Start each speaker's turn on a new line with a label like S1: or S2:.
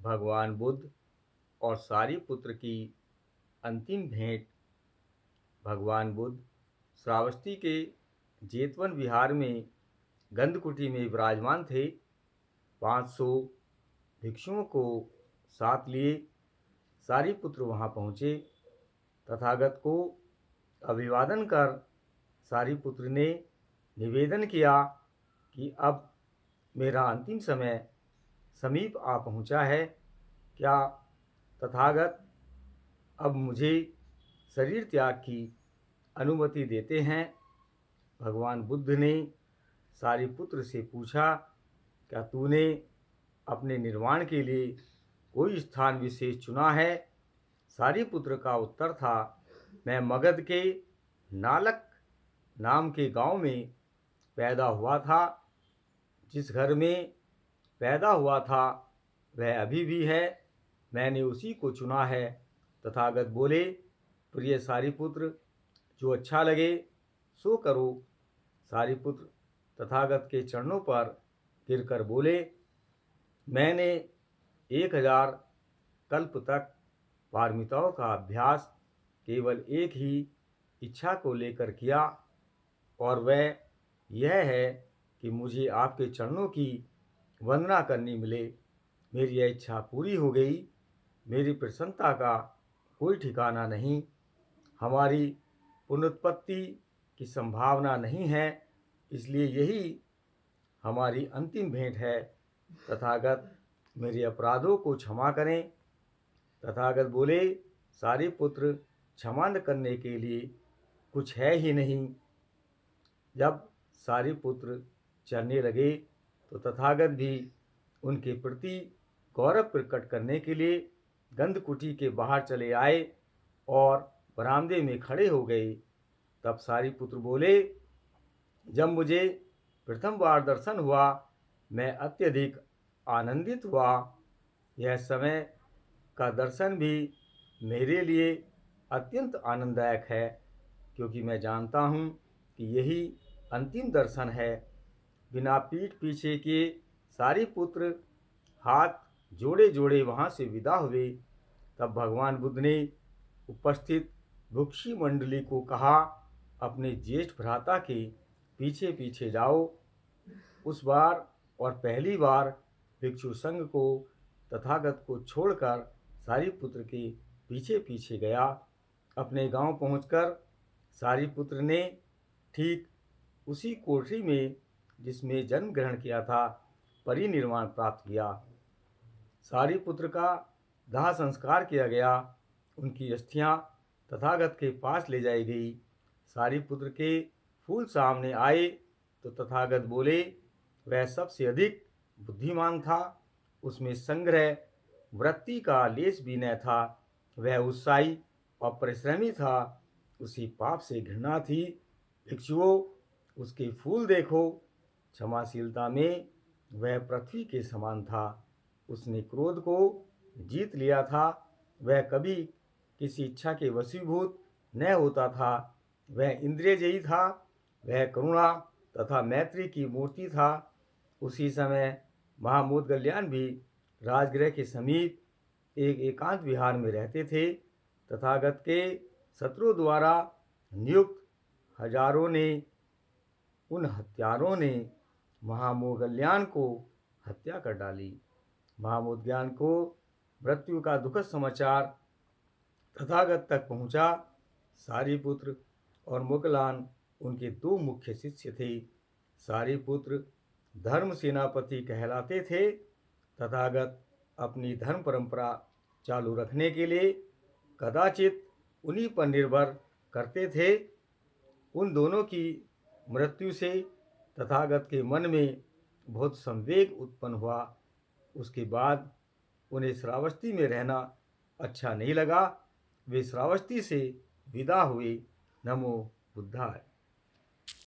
S1: भगवान बुद्ध और सारिपुत्र की अंतिम भेंट। भगवान बुद्ध श्रावस्ती के जेतवन विहार में गंधकुटी में विराजमान थे। 500 भिक्षुओं को साथ लिए सारिपुत्र वहां पहुंचे। तथागत को अभिवादन कर सारिपुत्र ने निवेदन किया कि अब मेरा अंतिम समय समीप आ पहुंचा है। क्या तथागत अब मुझे शरीर त्याग की अनुमति देते हैं? भगवान बुद्ध ने सारिपुत्र से पूछा, क्या तूने अपने निर्वाण के लिए कोई स्थान विशेष चुना है? सारिपुत्र का उत्तर था, मैं मगध के नालक नाम के गांव में पैदा हुआ था। जिस घर में पैदा हुआ था वह अभी भी है, मैंने उसी को चुना है। तथागत बोले, प्रिय सारिपुत्र, जो अच्छा लगे सो करो। सारिपुत्र तथागत के चरणों पर गिरकर बोले, मैंने 1000 कल्प तक पारमिताओं का अभ्यास केवल एक ही इच्छा को लेकर किया, और वह यह है कि मुझे आपके चरणों की वंदना करनी मिले। मेरी यह इच्छा पूरी हो गई। मेरी प्रसन्नता का कोई ठिकाना नहीं। हमारी पुनरुत्पत्ति की संभावना नहीं है, इसलिए यही हमारी अंतिम भेंट है। तथागत मेरे अपराधों को क्षमा करें। तथागत बोले, सारिपुत्र, क्षमा न करने के लिए कुछ है ही नहीं। जब सारिपुत्र चलने लगे तो तथागत भी उनके प्रति गौरव प्रकट करने के लिए गंधकुटी के बाहर चले आए और बरामदे में खड़े हो गए। तब सारिपुत्र बोले, जब मुझे प्रथम बार दर्शन हुआ मैं अत्यधिक आनंदित हुआ। यह समय का दर्शन भी मेरे लिए अत्यंत आनंददायक है, क्योंकि मैं जानता हूँ कि यही अंतिम दर्शन है। बिना पीठ पीछे के सारिपुत्र हाथ जोड़े जोड़े वहाँ से विदा हुए। तब भगवान बुद्ध ने उपस्थित भिक्षु मंडली को कहा, अपने ज्येष्ठ भ्राता के पीछे पीछे जाओ। उस बार और पहली बार भिक्षु संघ को तथागत को छोड़कर सारिपुत्र के पीछे पीछे गया। अपने गांव पहुंचकर सारिपुत्र ने ठीक उसी कोठरी में जिसमें जन्म ग्रहण किया था परिनिर्वाण प्राप्त किया। सारिपुत्र का दाह संस्कार किया गया। उनकी अस्थियां तथागत के पास ले जाई गई। सारिपुत्र के फूल सामने आए तो तथागत बोले, वह सबसे अधिक बुद्धिमान था। उसमें संग्रह वृत्ति का लेश भी न था। वह उत्साही और परिश्रमी था। उसी पाप से घृणा थी। भिक्षुओं, उसके फूल देखो। क्षमाशीलता में वह पृथ्वी के समान था। उसने क्रोध को जीत लिया था। वह कभी किसी इच्छा के वशीभूत न होता था। वह इंद्रियजयी था। वह करुणा तथा मैत्री की मूर्ति था। उसी समय महामोदगल्याण भी राजगृह के समीप एक एकांत विहार में रहते थे। तथागत के शत्रु द्वारा नियुक्त हजारों ने उन हत्यारों ने महामोदगल्याण को हत्या कर डाली। महामोदगल्याण को मृत्यु का दुखद समाचार तथागत तक पहुंचा। सारिपुत्र और मोगलान उनके दो मुख्य शिष्य थे। सारिपुत्र धर्म सेनापति कहलाते थे। तथागत अपनी धर्म परंपरा चालू रखने के लिए कदाचित उन्हीं पर निर्भर करते थे। उन दोनों की मृत्यु से तथागत के मन में बहुत संवेग उत्पन्न हुआ। उसके बाद उन्हें श्रावस्ती में रहना अच्छा नहीं लगा। वे श्रावस्ती से विदा हुए। नमो बुद्धाय।